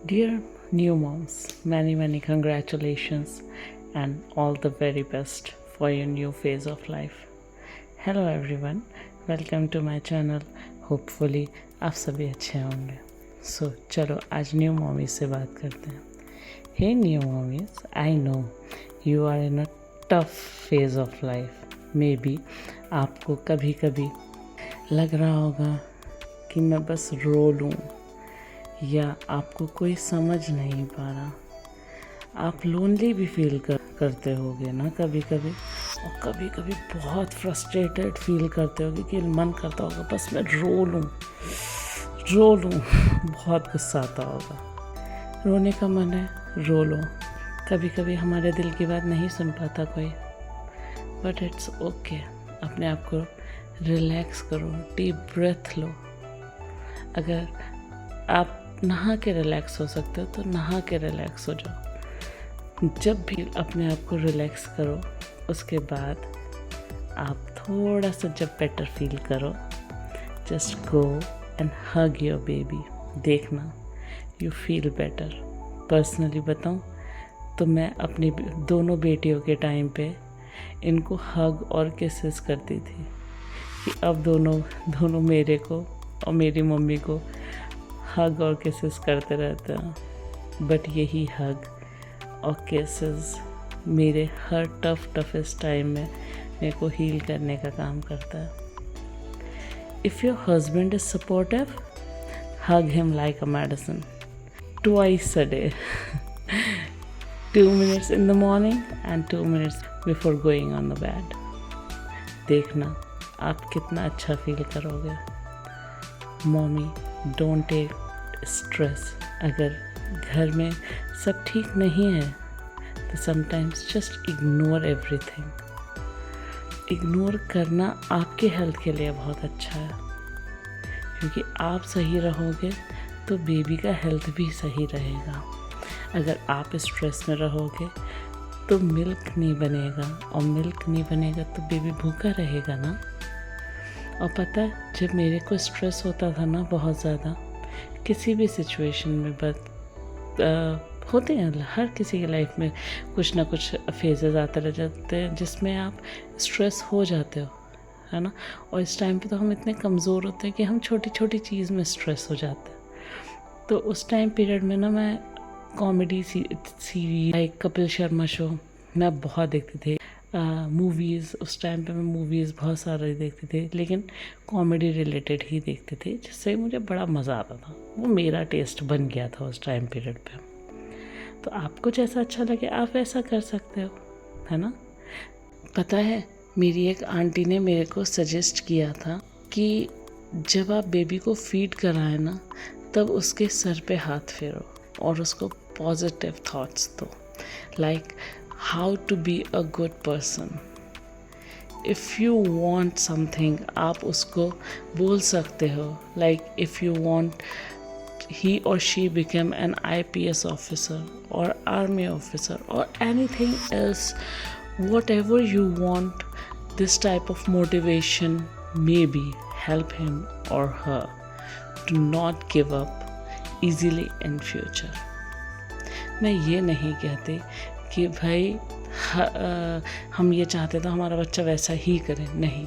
Dear new moms, many congratulations and all the very best for your new phase of life. Hello everyone, welcome to my channel. Hopefully आप सभी अच्छे होंगे. So चलो आज new mommy से बात करते हैं. Hey new mommies, I know you are in a tough phase of life. Maybe आपको कभी कभी लग रहा होगा कि मैं बस रो लूँ, या आपको कोई समझ नहीं पा रहा. आप लोनली भी फील करते होगे ना कभी कभी, और कभी कभी बहुत फ्रस्ट्रेटेड फील करते होगे कि मन करता होगा बस मैं रो लूँ. बहुत गुस्सा आता होगा. रोने का मन है, रो लो. कभी कभी हमारे दिल की बात नहीं सुन पाता कोई, बट इट्स ओके. अपने आप को रिलैक्स करो, डीप ब्रेथ लो. अगर आप नहा के रिलैक्स हो सकते हो तो नहा के रिलैक्स हो जाओ. जब भी अपने आप को रिलैक्स करो, उसके बाद आप थोड़ा सा जब बेटर फील करो, just go and hug your baby. देखना यू फील बेटर. पर्सनली बताऊं तो मैं अपनी दोनों बेटियों के टाइम पे इनको हग और किसेस करती थी कि अब दोनों मेरे को और मेरी मम्मी को हग और किसेस करते रहते हैं. बट यही हग और किसेस मेरे हर टफेस्ट टाइम में मेरे को हील करने का काम करता है. If your husband is supportive, hug him like a medicine twice a day. 2 minutes in the morning and 2 minutes before going on the bed. देखना आप कितना अच्छा फील करोगे. Mommy don't take stress. अगर घर में सब ठीक नहीं है तो sometimes just ignore everything. Ignore करना आपके हेल्थ के लिए बहुत अच्छा है, क्योंकि आप सही रहोगे तो बेबी का हेल्थ भी सही रहेगा. अगर आप स्ट्रेस में रहोगे तो मिल्क नहीं बनेगा, और मिल्क नहीं बनेगा तो बेबी भूखा रहेगा ना. और पता है, जब मेरे को स्ट्रेस होता था ना बहुत ज़्यादा किसी भी सिचुएशन में, होते हैं हर किसी की लाइफ में कुछ ना कुछ फेजेस आते रह जाते हैं जिसमें आप स्ट्रेस हो जाते हो, है ना. और इस टाइम पे तो हम इतने कमज़ोर होते हैं कि हम छोटी छोटी चीज़ में स्ट्रेस हो जाते हैं. तो उस टाइम पीरियड में ना मैं comedy series like Kapil Sharma show मैं बहुत देखती थी. मूवीज़ उस टाइम पे मैं मूवीज़ बहुत सारे देखती थी, लेकिन कॉमेडी रिलेटेड ही देखती थी, जिससे मुझे बड़ा मज़ा आता था. वो मेरा टेस्ट बन गया था उस टाइम पीरियड पे. तो आपको जैसा अच्छा लगे आप वैसा कर सकते हो, है ना. पता है, मेरी एक आंटी ने मेरे को सजेस्ट किया था कि जब आप बेबी को फीड कराएं ना, तब उसके सर पे हाथ फेरो और उसको पॉजिटिव थॉट्स दो, like how to be a good person. If you want something आप उसको बोल सकते हो, like if you want he or she become an IPS officer or army officer or anything else, whatever you want, this type of motivation maybe help him or her to not give up easily in future. मैं ये नहीं कहती कि भाई हम ये चाहते तो हमारा बच्चा वैसा ही करे, नहीं.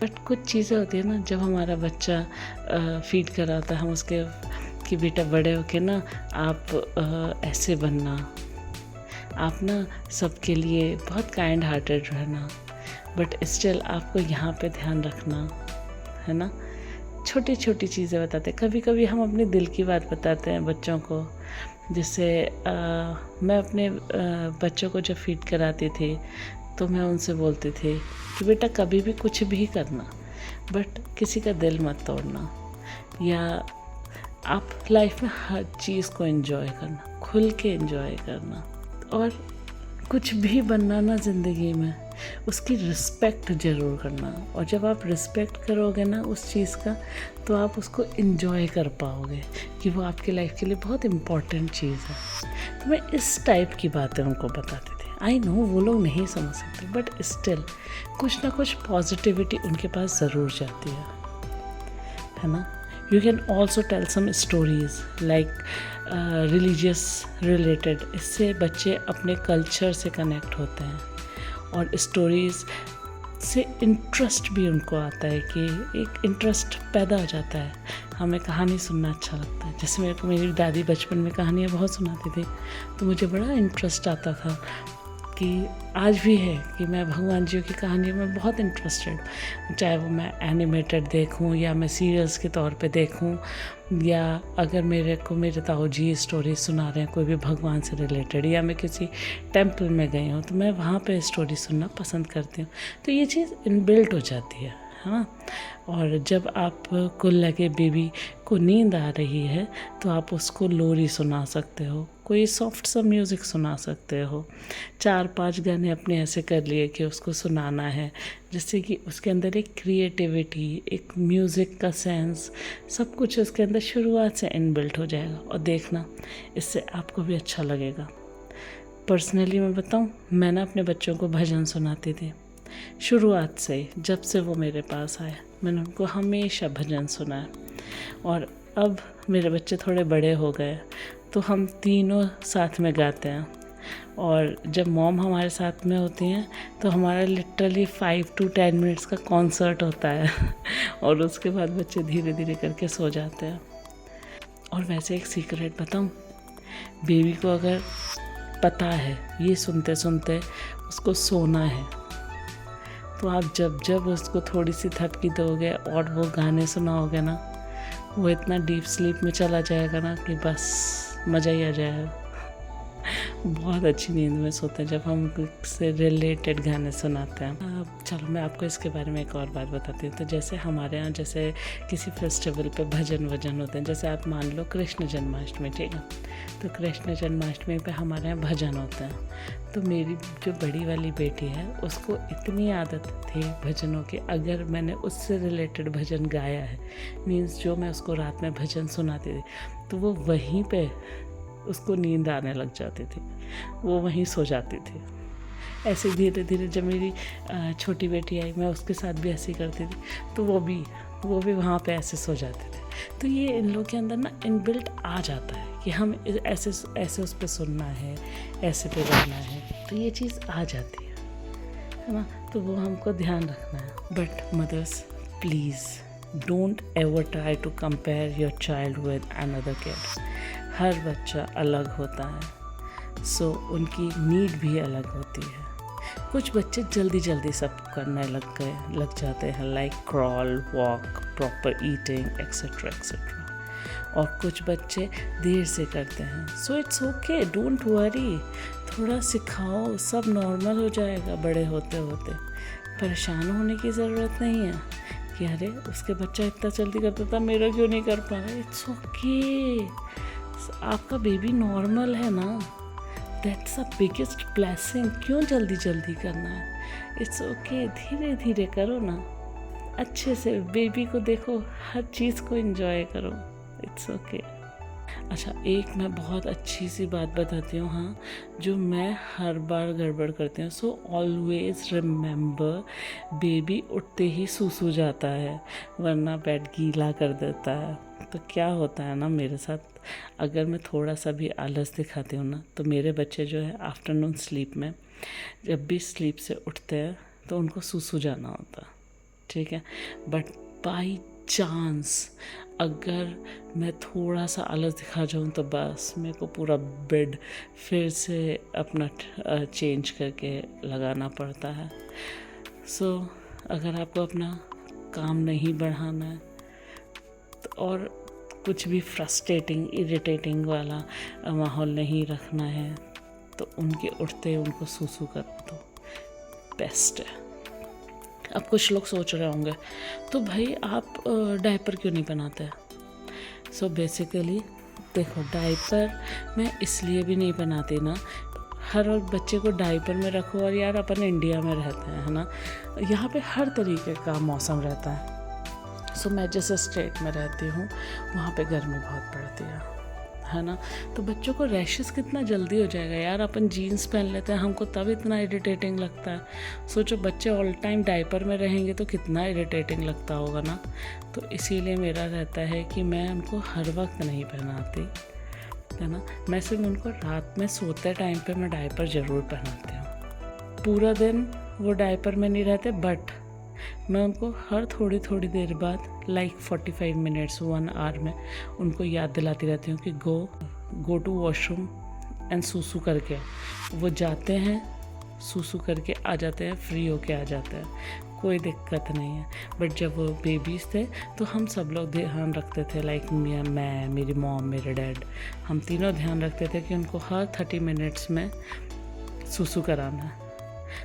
बट कुछ चीज़ें होती है ना, जब हमारा बच्चा फीड कराता है हम उसके कि बेटा बड़े होके ना आप ऐसे बनना, आप ना सबके लिए बहुत काइंड हार्टेड रहना, बट स्टिल आपको यहाँ पे ध्यान रखना, है ना. छोटी छोटी चीज़ें बताते. कभी कभी हम अपने दिल की बात बताते हैं बच्चों को. जैसे मैं अपने बच्चों को जब फीड कराती थी तो मैं उनसे बोलती थी कि बेटा कभी भी कुछ भी करना, बट किसी का दिल मत तोड़ना, या आप लाइफ में हर चीज़ को एंजॉय करना, खुल के एंजॉय करना. और कुछ भी बनना ना ज़िंदगी में, उसकी रिस्पेक्ट ज़रूर करना. और जब आप रिस्पेक्ट करोगे ना उस चीज़ का, तो आप उसको एंजॉय कर पाओगे कि वो आपकी लाइफ के लिए बहुत इम्पॉर्टेंट चीज़ है. तो मैं इस टाइप की बातें उनको बताती थी. आई नो वो लोग नहीं समझ सकते, बट स्टिल कुछ ना कुछ पॉजिटिविटी उनके पास ज़रूर जाती है ना. You can also tell some stories like religious related. इससे बच्चे अपने कल्चर से कनेक्ट होते हैं और स्टोरीज़ से इंटरेस्ट भी उनको आता है कि एक इंटरेस्ट पैदा हो जाता है। हमें कहानी सुनना अच्छा लगता है। जैसे मेरे को मेरी दादी बचपन में कहानियाँ बहुत सुनाती थी, तो मुझे बड़ा इंटरेस्ट आता था कि आज भी है कि मैं भगवान जी की कहानियों में बहुत इंटरेस्टेड, चाहे वो मैं एनिमेटेड देखूं या मैं सीरियल्स के तौर पे देखूं, या अगर मेरे को मेरे ताऊ जी स्टोरी सुना रहे हैं कोई भी भगवान से रिलेटेड, या मैं किसी टेम्पल में गई हूँ तो मैं वहाँ पे स्टोरी सुनना पसंद करती हूँ। तो ये चीज़ इनबिल्ट हो जाती है ना। और जब आपको लगे बेबी को नींद आ रही है तो आप उसको लोरी सुना सकते हो, कोई सॉफ्ट सा म्यूज़िक सुना सकते हो। 4-5 गाने अपने ऐसे कर लिए कि उसको सुनाना है, जिससे कि उसके अंदर एक क्रिएटिविटी, एक म्यूज़िक का सेंस, सब कुछ उसके अंदर शुरुआत से इनबिल्ट हो जाएगा। और देखना, इससे आपको भी अच्छा लगेगा। पर्सनली मैं बताऊँ, मैं ना अपने बच्चों को भजन सुनाती थी शुरुआत से ही। जब से वो मेरे पास आए मैंने उनको हमेशा भजन सुनाया। और अब मेरे बच्चे थोड़े बड़े हो गए तो हम तीनों साथ में गाते हैं। और जब मॉम हमारे साथ में होती हैं तो हमारा लिटरली 5 to 10 मिनट्स का कॉन्सर्ट होता है और उसके बाद बच्चे धीरे धीरे करके सो जाते हैं। और वैसे एक सीक्रेट बताऊं, बेबी को अगर पता है ये सुनते सुनते उसको सोना है, तो आप जब जब उसको थोड़ी सी थपकी दोगे और वो गाने सुनाओगे ना, वो इतना डीप स्लीप में चला जाएगा ना कि बस मज़ा ही आ जाएगा। बहुत अच्छी नींद में सोते हैं जब हम उससे रिलेटेड गाने सुनाते हैं। चलो मैं आपको इसके बारे में एक और बात बताती हूँ। तो जैसे हमारे यहाँ जैसे किसी फेस्टिवल पे भजन वजन होते हैं, जैसे आप मान लो कृष्ण जन्माष्टमी, ठीक है, तो कृष्ण जन्माष्टमी पे हमारे यहाँ भजन होते हैं। तो मेरी जो बड़ी वाली बेटी है उसको इतनी आदत थी भजनों की, अगर मैंने उससे रिलेटेड भजन गाया है, मीन्स जो मैं उसको रात में भजन सुनाती थी, तो वो वहीं पे उसको नींद आने लग जाती थी, वो वहीं सो जाती थी। ऐसे धीरे धीरे जब मेरी छोटी बेटी आई, मैं उसके साथ भी ऐसे ही करती थी, तो वो भी वहाँ पे ऐसे सो जाते थे। तो ये इन लोग के अंदर ना इनबिल्ट आ जाता है कि हम ऐसे उस पर सुनना है, ऐसे पे गाना है, तो ये चीज़ आ जाती है ना। तो वो हमको ध्यान रखना है। But mothers please don't ever try to compare your child with another kid. हर बच्चा अलग होता है, सो उनकी नीड भी अलग होती है। कुछ बच्चे जल्दी जल्दी सब करने लग जाते हैं, like crawl, walk, proper eating etcetera etcetera. और कुछ बच्चे देर से करते हैं, so it's okay, don't worry. थोड़ा सिखाओ, सब नॉर्मल हो जाएगा बड़े होते होते। परेशान होने की ज़रूरत नहीं है कि अरे उसके बच्चा इतना जल्दी करता था, मेरा क्यों नहीं कर पा रहा। इट्स ओके, आपका बेबी नॉर्मल है ना, दैट्स अ बिगेस्ट ब्लेसिंग। क्यों जल्दी जल्दी करना है? इट्स ओके, धीरे धीरे करो ना, अच्छे से बेबी को देखो, हर चीज़ को एंजॉय करो। It's okay. अच्छा, एक मैं बहुत अच्छी सी बात बताती हूँ, हाँ, जो मैं हर बार गड़बड़ करती हूँ। सो ऑलवेज रिमेंबर, बेबी उठते ही सूसू जाता है, वरना बेड गीला कर देता है। तो क्या होता है ना मेरे साथ, अगर मैं थोड़ा सा भी आलस दिखाती हूँ ना, तो मेरे बच्चे जो है आफ्टरनून स्लीप में जब भी स्लीप से उठते हैं तो उनको सूसू जाना होता, ठीक है। बट बाई चांस अगर मैं थोड़ा सा आलस दिखा जाऊँ तो बस मेरे को पूरा बेड फिर से अपना चेंज करके लगाना पड़ता है। सो अगर आपको अपना काम नहीं बढ़ाना है और कुछ भी फ्रस्ट्रेटिंग, इरिटेटिंग वाला माहौल नहीं रखना है, तो उनके उठते उनको सूसू कर दो, बेस्ट है। अब कुछ लोग सोच रहे होंगे तो भाई आप डायपर क्यों नहीं पहनाते? सो बेसिकली देखो, डायपर मैं इसलिए भी नहीं बनाती ना, हर वक्त बच्चे को डायपर में रखो। और यार अपन इंडिया में रहते हैं, है ना, यहाँ पे हर तरीके का मौसम रहता है। सो मैं जिस स्टेट में रहती हूँ वहाँ पे गर्मी बहुत पड़ती है है ना। तो बच्चों को रैशेस कितना जल्दी हो जाएगा यार। अपन जीन्स पहन लेते हैं, हमको तब इतना इरिटेटिंग लगता है। सोचो बच्चे ऑल टाइम डायपर में रहेंगे तो कितना इरिटेटिंग लगता होगा ना। तो इसीलिए मेरा रहता है कि मैं उनको हर वक्त नहीं पहनाती, है ना। मैं सिर्फ उनको रात में सोते टाइम पे मैं डायपर ज़रूर पहनाती हूँ। पूरा दिन वो डायपर में नहीं रहते, बट मैं उनको हर थोड़ी देर बाद लाइक 45 मिनट्स 1 आवर में उनको याद दिलाती रहती हूँ कि गो टू वॉशरूम एंड सूसू करके। वो जाते हैं, सूसू करके आ जाते हैं, फ्री होके आ जाते हैं, कोई दिक्कत नहीं है। बट जब वो बेबीज़ थे तो हम सब लोग ध्यान रखते थे, लाइक मैं, मेरी मॉम, मेरे डैड, हम तीनों ध्यान रखते थे कि उनको हर 30 मिनट्स में सूसू कराना है।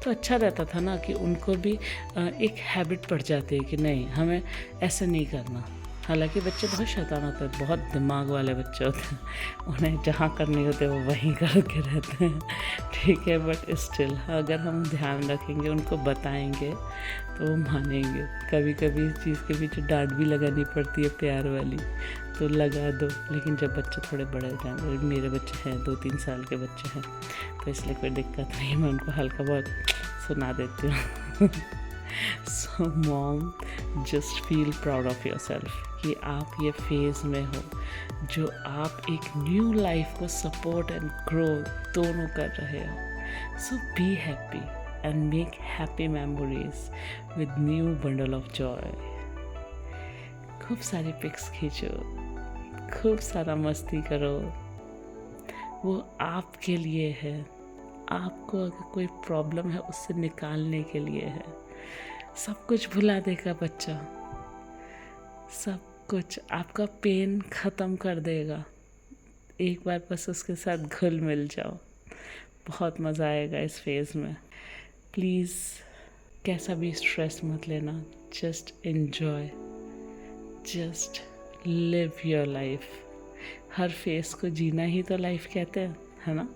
तो अच्छा रहता था ना कि उनको भी एक हैबिट पड़ जाती है कि नहीं हमें ऐसे नहीं करना। हालांकि बच्चे बहुत शैतान होते हैं, बहुत दिमाग वाले बच्चे होते हैं, उन्हें जहाँ करनी होते वो वहीं करके रहते हैं, ठीक है। बट स्टिल अगर हम ध्यान रखेंगे, उनको बताएंगे तो वो मानेंगे। कभी कभी इस चीज़ के पीछे डांट भी लगानी पड़ती है, प्यार वाली, तो लगा दो। लेकिन जब बच्चे थोड़े बड़े हो जाएंगे, मेरे बच्चे हैं 2-3 साल के बच्चे हैं, तो इसलिए कोई दिक्कत नहीं है, मैं उनको हल्का बहुत सुना देती हूँ। So mom, just feel proud of yourself कि आप ये फेज़ में हो जो आप एक न्यू लाइफ को सपोर्ट एंड ग्रो दोनों कर रहे हो। So be happy and make happy memories with new bundle of joy. खूब सारी पिक्स खींचो, खूब सारा मस्ती करो, वो आपके लिए है। आपको अगर कोई प्रॉब्लम है उससे निकालने के लिए है। सब कुछ भुला देगा बच्चा, सब कुछ, आपका पेन ख़त्म कर देगा। एक बार बस उसके साथ घुल मिल जाओ, बहुत मज़ा आएगा इस फेज़ में। प्लीज़ कैसा भी स्ट्रेस मत लेना, just enjoy, just live your life. Her phase को जीना ही तो लाइफ कहते हैं, है ना।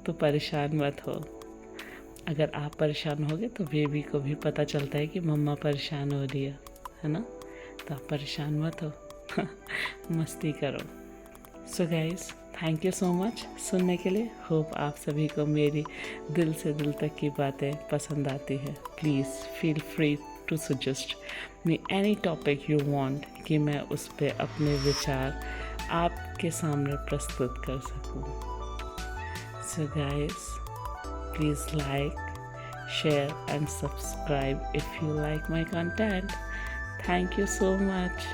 तो परेशान मत हो। अगर आप परेशान होगे तो बेबी को भी पता चलता है कि मम्मा परेशान हो रही है ना। तो आप परेशान मत हो, मस्ती करो। So guys, thank you so much सुनने के लिए। होप आप सभी को मेरी दिल से दिल तक की बातें पसंद आती है। Please feel free to suggest me any topic you want कि मैं उस पर अपने विचार आपके सामने प्रस्तुत कर सकूँ। So guys, please like, share and subscribe if you like my content. Thank you so much.